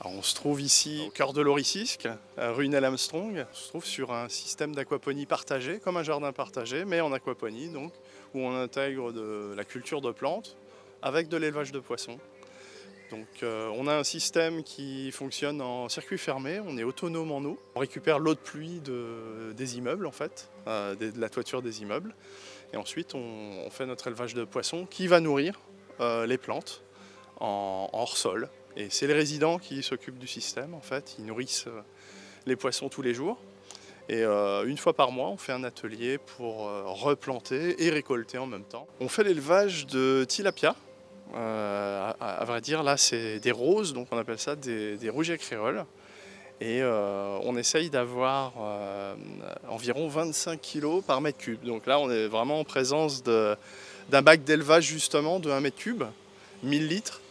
Alors, on se trouve ici au cœur de l'Oricisque, rue Neil Armstrong. On se trouve sur un système d'aquaponie partagé, comme un jardin partagé, mais en aquaponie, donc, où on intègre de la culture de plantes avec de l'élevage de poissons. Donc, on a un système qui fonctionne en circuit fermé, on est autonome en eau. On récupère l'eau de pluie des immeubles, en fait, de la toiture des immeubles. Et ensuite, on fait notre élevage de poissons qui va nourrir les plantes en hors-sol. Et c'est les résidents qui s'occupent du système, en fait. Ils nourrissent les poissons tous les jours. Et une fois par mois, on fait un atelier pour replanter et récolter en même temps. On fait l'élevage de tilapia. À vrai dire, là, c'est des roses, donc on appelle ça des rouget créoles. Et on essaye d'avoir environ 25 kg par mètre cube. Donc là, on est vraiment en présence d'un bac d'élevage justement de 1 mètre cube, 1000 litres.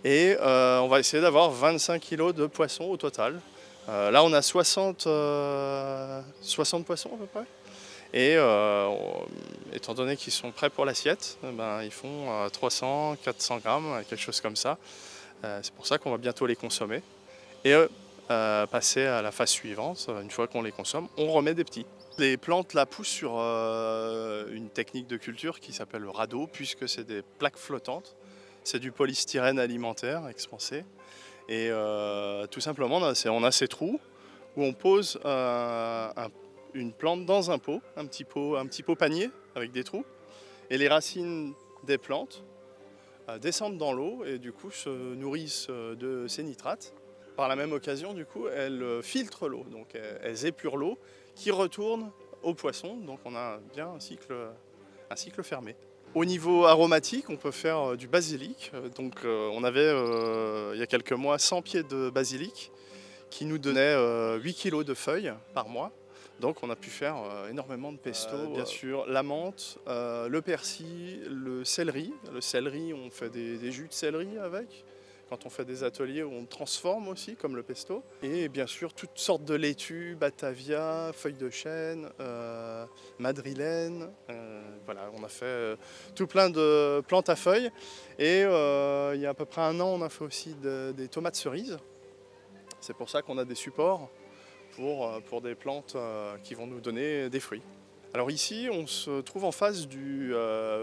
Et on va essayer d'avoir 25 kg de poissons au total. Là, on a 60 poissons à peu près. Et étant donné qu'ils sont prêts pour l'assiette, ils font 300, 400 grammes, quelque chose comme ça. C'est pour ça qu'on va bientôt les consommer. Et passer à la phase suivante, une fois qu'on les consomme, on remet des petits. Les plantes là poussent sur une technique de culture qui s'appelle le radeau, puisque c'est des plaques flottantes. C'est du polystyrène alimentaire expansé. Et tout simplement, on a ces trous où on pose une plante dans un pot, un petit pot panier avec des trous. Et les racines des plantes descendent dans l'eau et du coup se nourrissent de ces nitrates. Par la même occasion, du coup, elles filtrent l'eau, donc elles épurent l'eau qui retourne aux poissons. Donc on a bien un cycle fermé. Au niveau aromatique, on peut faire du basilic. Donc on avait il y a quelques mois 100 pieds de basilic qui nous donnait 8 kg de feuilles par mois. Donc on a pu faire énormément de pesto. Bien sûr, la menthe, le persil, le céleri. Le céleri, on fait des jus de céleri avec. Quand on fait des ateliers où on transforme aussi, comme le pesto. Et bien sûr, toutes sortes de laitues, batavia, feuilles de chêne, madrilène. Voilà, on a fait tout plein de plantes à feuilles. Et il y a à peu près 1 an, on a fait aussi des tomates cerises. C'est pour ça qu'on a des supports pour des plantes qui vont nous donner des fruits. Alors ici, on se trouve en face du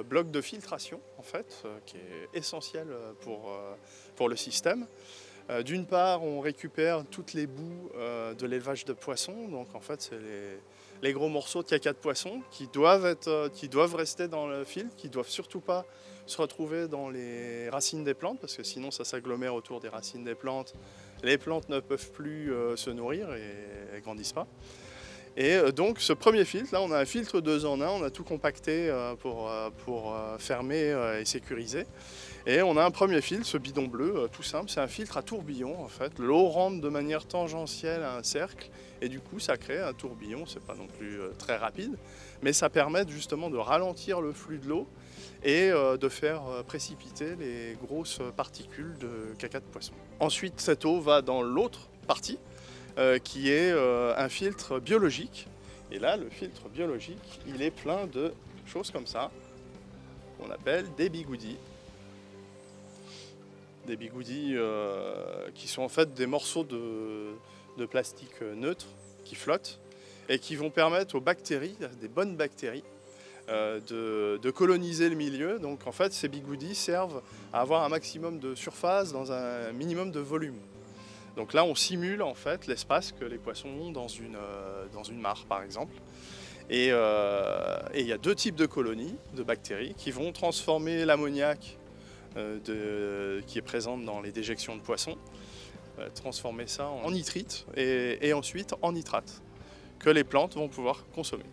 bloc de filtration, en fait, qui est essentiel pour le système. D'une part, on récupère toutes les boues de l'élevage de poissons. Donc en fait, c'est les gros morceaux de caca de poisson qui doivent rester dans le filtre, qui ne doivent surtout pas se retrouver dans les racines des plantes, parce que sinon ça s'agglomère autour des racines des plantes. Les plantes ne peuvent plus se nourrir et elles ne grandissent pas. Et donc ce premier filtre, là on a un filtre 2 en 1, on a tout compacté pour fermer et sécuriser. Et on a un premier filtre, ce bidon bleu, tout simple, c'est un filtre à tourbillon en fait. L'eau rentre de manière tangentielle à un cercle et du coup ça crée un tourbillon, c'est pas non plus très rapide, mais ça permet justement de ralentir le flux de l'eau et de faire précipiter les grosses particules de caca de poisson. Ensuite cette eau va dans l'autre partie, qui est un filtre biologique. Et là, le filtre biologique, il est plein de choses comme ça, qu'on appelle des bigoudis. Des bigoudis qui sont en fait des morceaux de plastique neutre qui flottent et qui vont permettre aux bactéries, des bonnes bactéries, de coloniser le milieu. Donc en fait, ces bigoudis servent à avoir un maximum de surface dans un minimum de volume. Donc là, on simule en fait l'espace que les poissons ont dans une mare, par exemple. Et il y a 2 types de colonies de bactéries qui vont transformer l'ammoniac qui est présente dans les déjections de poissons, transformer ça en nitrite et ensuite en nitrate que les plantes vont pouvoir consommer.